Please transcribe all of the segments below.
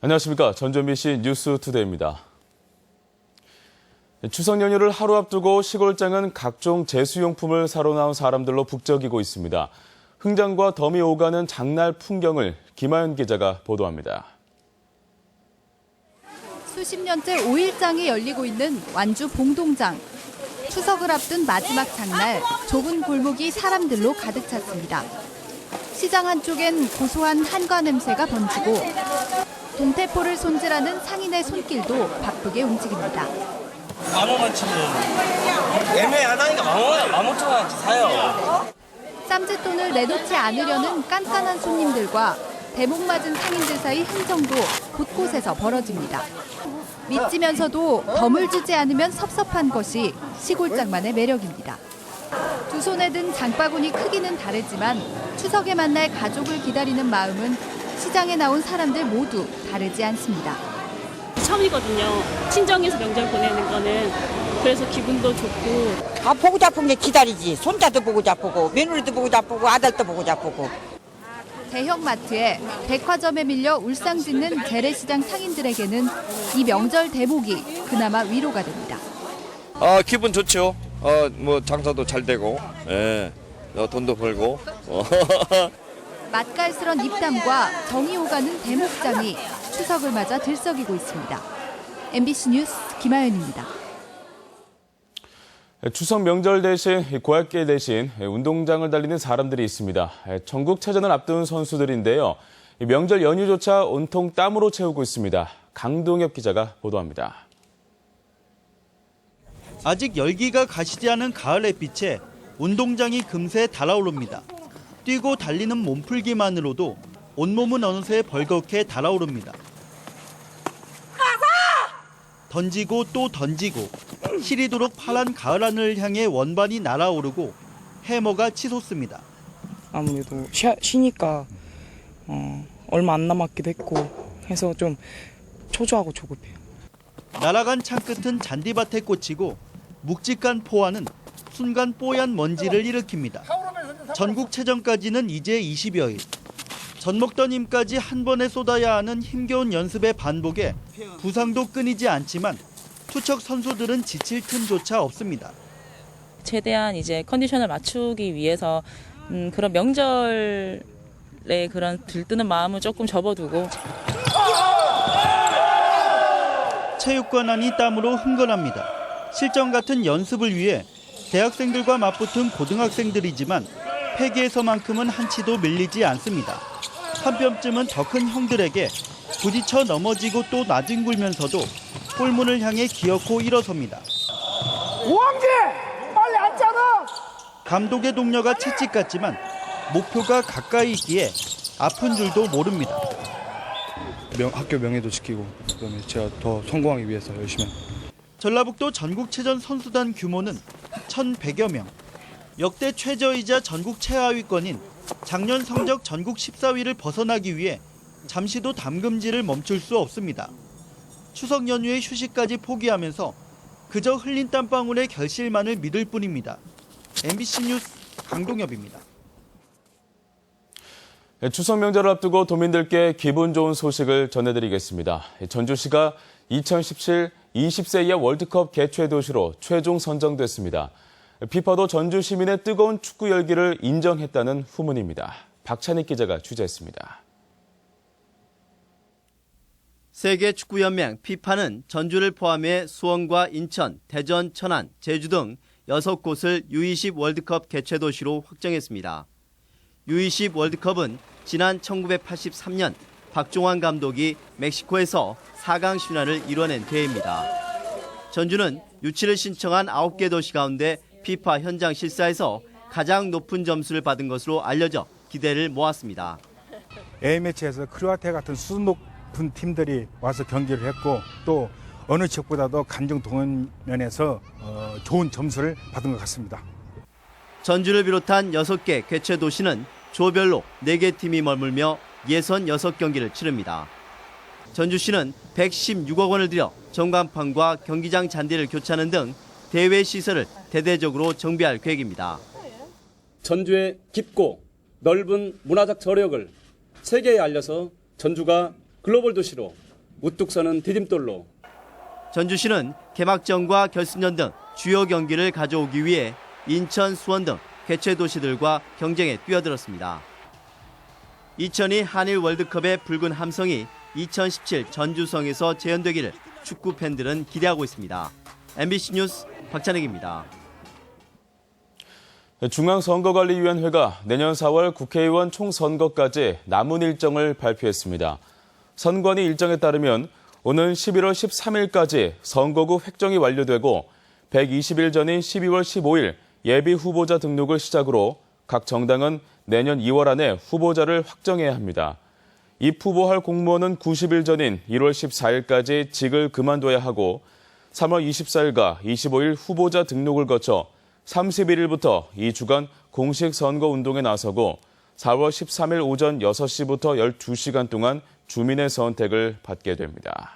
안녕하십니까. 전주 MBC 뉴스투데이입니다. 추석 연휴를 하루 앞두고 시골장은 각종 제수용품을 사러 나온 사람들로 북적이고 있습니다. 흥장과 덤이 오가는 장날 풍경을 김하연 기자가 보도합니다. 수십 년째 5일장이 열리고 있는 완주 봉동장. 추석을 앞둔 마지막 장날, 좁은 골목이 사람들로 가득 찼습니다. 시장 한쪽엔 고소한 한과 냄새가 번지고 동태포를 손질하는 상인의 손길도 바쁘게 움직입니다. 15,000원 치면 애매하다니까 15,000원어치 사요. 쌈짓돈을 내놓지 않으려는 깐깐한 손님들과 대목 맞은 상인들 사이 흥정도 곳곳에서 벌어집니다. 미치면서도 덤을 주지 않으면 섭섭한 것이 시골장만의 매력입니다. 두 손에 든 장바구니 크기는 다르지만 추석에 만날 가족을 기다리는 마음은 시장에 나온 사람들 모두 다르지 않습니다. 처음이거든요. 친정에서 명절 보내는 거는. 그래서 기분도 좋고. 보고 잡은 게 기다리지. 손자도 보고 잡고 며느리도 보고 잡고 아들도 보고 잡고. 대형 마트에 백화점에 밀려 울상 짓는 재래시장 상인들에게는 이 명절 대목이 그나마 위로가 됩니다. 기분 좋죠. 장사도 잘 되고, 돈도 벌고. 맛깔스런 입담과 정이 오가는 대목장이 추석을 맞아 들썩이고 있습니다. MBC 뉴스 김하연입니다. 추석 명절 대신 고학계 대신 운동장을 달리는 사람들이 있습니다. 전국체전을 앞둔 선수들인데요. 명절 연휴조차 온통 땀으로 채우고 있습니다. 강동엽 기자가 보도합니다. 아직 열기가 가시지 않은 가을 햇빛에 운동장이 금세 달아오릅니다. 뛰고 달리는 몸풀기만으로도 온몸은 어느새 벌겋게 달아오릅니다. 던지고 또 던지고 시리도록 파란 가을 하늘을 향해 원반이 날아오르고 해머가 치솟습니다. 아무래도 쉬니까 얼마 안 남았기도 했고 해서 좀 초조하고 조급해요. 날아간 창끝은 잔디밭에 꽂히고 묵직한 포화는 순간 뽀얀 먼지를 일으킵니다. 전국체전까지는 이제 20여일. 젖 먹던 힘까지 한 번에 쏟아야 하는 힘겨운 연습의 반복에 부상도 끊이지 않지만 투척 선수들은 지칠 틈조차 없습니다. 최대한 이제 컨디션을 맞추기 위해서 그런 명절에 그런 들뜨는 마음을 조금 접어두고. 체육관 안이 땀으로 흥건합니다. 실전 같은 연습을 위해 대학생들과 맞붙은 고등학생들이지만 패기에서만큼은 한치도 밀리지 않습니다. 한 뼘쯤은 더 큰 형들에게 부딪혀 넘어지고 또 나뒹굴면서도 골문을 향해 기어코 일어섭니다. 우왕재! 빨리 앉잖아! 감독의 동료가 채찍 같지만 목표가 가까이 있기에 아픈 줄도 모릅니다. 학교 명예도 지키고 그다음에 제가 더 성공하기 위해서 열심히 합니다. 전라북도 전국체전 선수단 규모는 1,100여 명. 역대 최저이자 전국 최하위권인 작년 성적 전국 14위를 벗어나기 위해 잠시도 담금질을 멈출 수 없습니다. 추석 연휴의 휴식까지 포기하면서 그저 흘린 땀방울의 결실만을 믿을 뿐입니다. MBC 뉴스 강동엽입니다. 추석 명절을 앞두고 도민들께 기분 좋은 소식을 전해드리겠습니다. 전주시가 2017 20세 이하 월드컵 개최 도시로 최종 선정됐습니다. 피파도 전주 시민의 뜨거운 축구 열기를 인정했다는 후문입니다. 박찬익 기자가 취재했습니다. 세계축구연맹 피파는 전주를 포함해 수원과 인천, 대전, 천안, 제주 등 6곳을 U20 월드컵 개최 도시로 확정했습니다. U20 월드컵은 지난 1983년 박종환 감독이 멕시코에서 4강 신화를 이뤄낸 대회입니다. 전주는 유치를 신청한 9개 도시 가운데 피파 현장 실사에서 가장 높은 점수를 받은 것으로 알려져 기대를 모았습니다. A매치에서 크로아티아 같은 수준 높은 팀들이 와서 경기를 했고 또 어느 지역보다도 감정 동원 면에서 좋은 점수를 받은 것 같습니다. 전주를 비롯한 6개 개최 도시는 조별로 4개 팀이 머물며 예선 6경기를 치릅니다. 전주시는 116억 원을 들여 전광판과 경기장 잔디를 교체하는 등 대회 시설을 대대적으로 정비할 계획입니다. 전주의 깊고 넓은 문화적 저력을 세계에 알려서 전주가 글로벌 도시로 우뚝 서는 디딤돌로 전주시는 개막전과 결승전 등 주요 경기를 가져오기 위해 인천, 수원 등 개최 도시들과 경쟁에 뛰어들었습니다. 2002 한일 월드컵의 붉은 함성이 2017 전주성에서 재현되기를 축구 팬들은 기대하고 있습니다. MBC 뉴스 박찬익입니다. 중앙선거관리위원회가 내년 4월 국회의원 총선거까지 남은 일정을 발표했습니다. 선관위 일정에 따르면 오는 11월 13일까지 선거구 획정이 완료되고 120일 전인 12월 15일 예비 후보자 등록을 시작으로 각 정당은 내년 2월 안에 후보자를 확정해야 합니다. 입후보할 공무원은 90일 전인 1월 14일까지 직을 그만둬야 하고 3월 24일과 25일 후보자 등록을 거쳐 31일부터 2주간 공식 선거운동에 나서고 4월 13일 오전 6시부터 12시간 동안 주민의 선택을 받게 됩니다.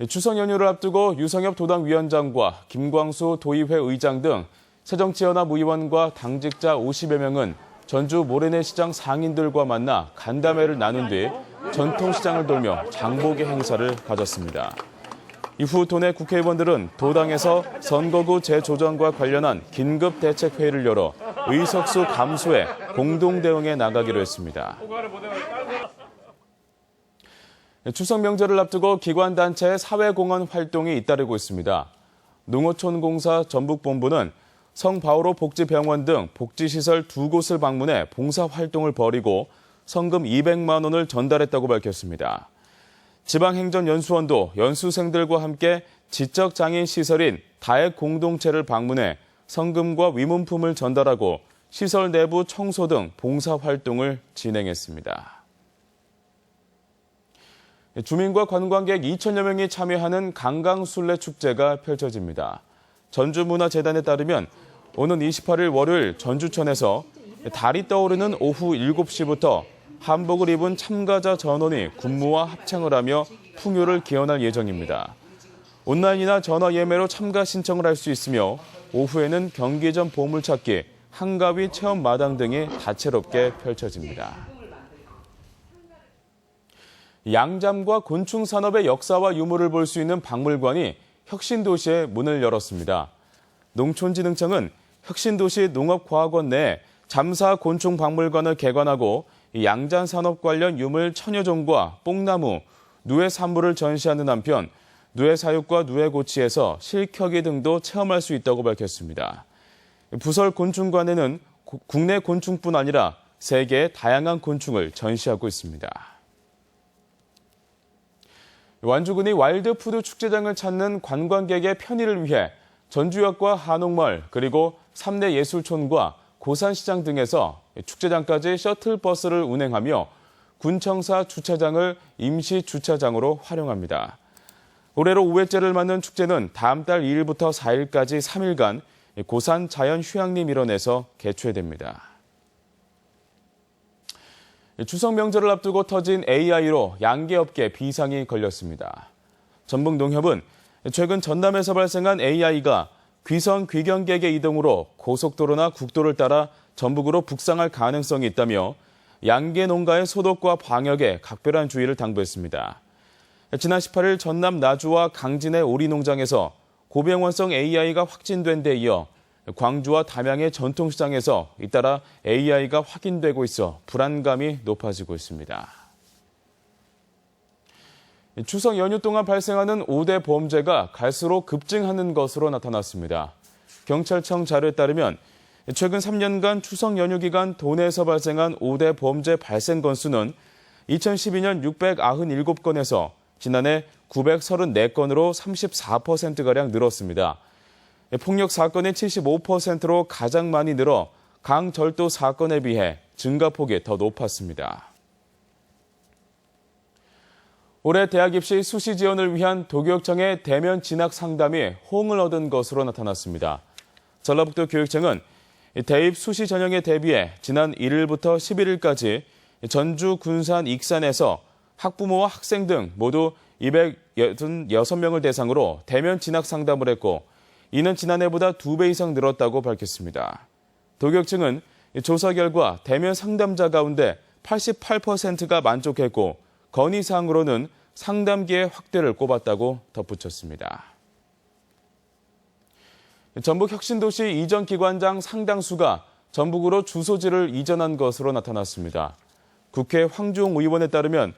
추석 연휴를 앞두고 유성엽 도당위원장과 김광수 도의회 의장 등 새정치연합 의원과 당직자 50여 명은 전주 모래내시장 상인들과 만나 간담회를 나눈 뒤 전통시장을 돌며 장보기 행사를 가졌습니다. 이후 도내 국회의원들은 도당에서 선거구 재조정과 관련한 긴급대책회의를 열어 의석수 감소에 공동대응에 나가기로 했습니다. 추석 명절을 앞두고 기관단체의 사회공헌 활동이 잇따르고 있습니다. 농어촌공사 전북본부는 성바오로 복지병원 등 복지시설 2곳을 방문해 봉사활동을 벌이고 성금 200만 원을 전달했다고 밝혔습니다. 지방행정연수원도 연수생들과 함께 지적장애인 시설인 다액 공동체를 방문해 성금과 위문품을 전달하고 시설 내부 청소 등 봉사활동을 진행했습니다. 주민과 관광객 2천여 명이 참여하는 강강술래축제가 펼쳐집니다. 전주문화재단에 따르면 오는 28일 월요일 전주천에서 달이 떠오르는 오후 7시부터 한복을 입은 참가자 전원이 군무와 합창을 하며 풍요를 기원할 예정입니다. 온라인이나 전화 예매로 참가 신청을 할 수 있으며 오후에는 경기전 보물찾기, 한가위 체험 마당 등이 다채롭게 펼쳐집니다. 양잠과 곤충 산업의 역사와 유물을 볼 수 있는 박물관이 혁신도시에 문을 열었습니다. 농촌진흥청은 혁신도시 농업과학원 내 잠사 곤충 박물관을 개관하고 양잠 산업 관련 유물 1000여 종과 뽕나무, 누에 산물을 전시하는 한편 누에 사육과 누에 고치에서 실켜기 등도 체험할 수 있다고 밝혔습니다. 부설 곤충관에는 국내 곤충뿐 아니라 세계의 다양한 곤충을 전시하고 있습니다. 완주군이 와일드푸드 축제장을 찾는 관광객의 편의를 위해 전주역과 한옥마을 그리고 삼내예술촌과 고산시장 등에서 축제장까지 셔틀버스를 운행하며 군청사 주차장을 임시주차장으로 활용합니다. 올해로 5회째를 맞는 축제는 다음 달 2일부터 4일까지 3일간 고산 자연휴양림 일원에서 개최됩니다. 추석 명절을 앞두고 터진 AI로 양계업계 비상이 걸렸습니다. 전북농협은 최근 전남에서 발생한 AI가 귀선 귀경객의 이동으로 고속도로나 국도를 따라 전북으로 북상할 가능성이 있다며 양계 농가의 소독과 방역에 각별한 주의를 당부했습니다. 지난 18일 전남 나주와 강진의 오리농장에서 고병원성 AI가 확진된 데 이어 광주와 담양의 전통시장에서 잇따라 AI가 확인되고 있어 불안감이 높아지고 있습니다. 추석 연휴 동안 발생하는 5대 범죄가 갈수록 급증하는 것으로 나타났습니다. 경찰청 자료에 따르면 최근 3년간 추석 연휴 기간 도내에서 발생한 5대 범죄 발생 건수는 2012년 697건에서 지난해 934건으로 34%가량 늘었습니다. 폭력 사건이 75%로 가장 많이 늘어 강절도 사건에 비해 증가폭이 더 높았습니다. 올해 대학 입시 수시 지원을 위한 도교육청의 대면 진학 상담이 호응을 얻은 것으로 나타났습니다. 전라북도 교육청은 대입 수시 전형에 대비해 지난 1일부터 11일까지 전주, 군산, 익산에서 학부모와 학생 등 모두 286명을 대상으로 대면 진학 상담을 했고 이는 지난해보다 2배 이상 늘었다고 밝혔습니다. 도교육청은 조사 결과 대면 상담자 가운데 88%가 만족했고 건의사항으로는 상담기의 확대를 꼽았다고 덧붙였습니다. 전북 혁신도시 이전 기관장 상당수가 전북으로 주소지를 이전한 것으로 나타났습니다. 국회 황주홍 의원에 따르면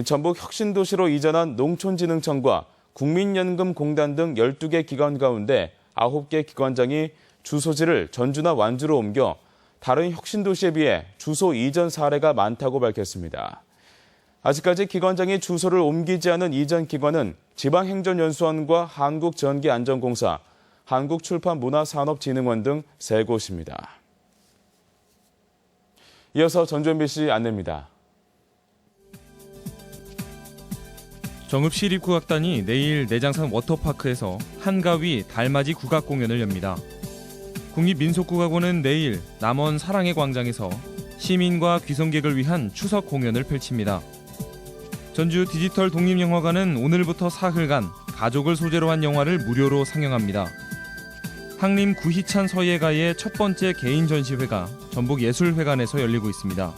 전북 혁신도시로 이전한 농촌진흥청과 국민연금공단 등 12개 기관 가운데 9개 기관장이 주소지를 전주나 완주로 옮겨 다른 혁신도시에 비해 주소 이전 사례가 많다고 밝혔습니다. 아직까지 기관장이 주소를 옮기지 않은 이전 기관은 지방행정연수원과 한국전기안전공사, 한국출판문화산업진흥원 등 3곳입니다. 이어서 전주 MBC 안내입니다. 정읍시립국악단이 내일 내장산 워터파크에서 한가위 달맞이 국악 공연을 엽니다. 국립민속국악원은 내일 남원 사랑의 광장에서 시민과 귀성객을 위한 추석 공연을 펼칩니다. 전주 디지털 독립영화관은 오늘부터 사흘간 가족을 소재로 한 영화를 무료로 상영합니다. 항림 구희찬 서예가의 첫 번째 개인 전시회가 전북예술회관에서 열리고 있습니다.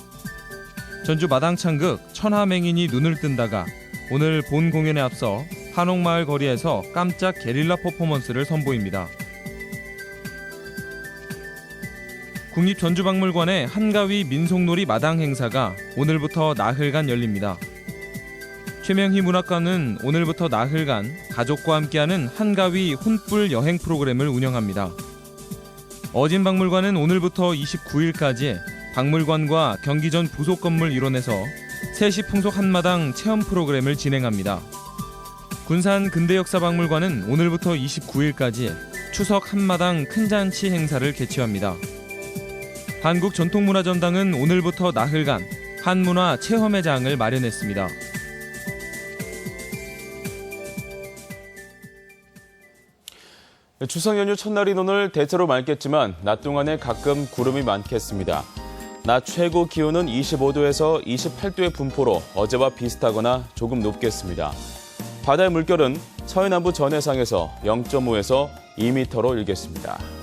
전주 마당창극 천하맹인이 눈을 뜬다가 오늘 본 공연에 앞서 한옥마을 거리에서 깜짝 게릴라 퍼포먼스를 선보입니다. 국립전주박물관의 한가위 민속놀이 마당 행사가 오늘부터 나흘간 열립니다. 최명희 문학관은 오늘부터 나흘간 가족과 함께하는 한가위 혼불 여행 프로그램을 운영합니다. 어진박물관은 오늘부터 29일까지 박물관과 경기전 부속건물 일원에서 세시풍속 한마당 체험 프로그램을 진행합니다. 군산 근대역사박물관은 오늘부터 29일까지 추석 한마당 큰잔치 행사를 개최합니다. 한국전통문화전당은 오늘부터 나흘간 한문화 체험회 장을 마련했습니다. 추석 연휴 첫날인 오늘 대체로 맑겠지만 낮 동안에 가끔 구름이 많겠습니다. 낮 최고 기온은 25도에서 28도의 분포로 어제와 비슷하거나 조금 높겠습니다. 바다의 물결은 서해남부 전해상에서 0.5에서 2m로 일겠습니다.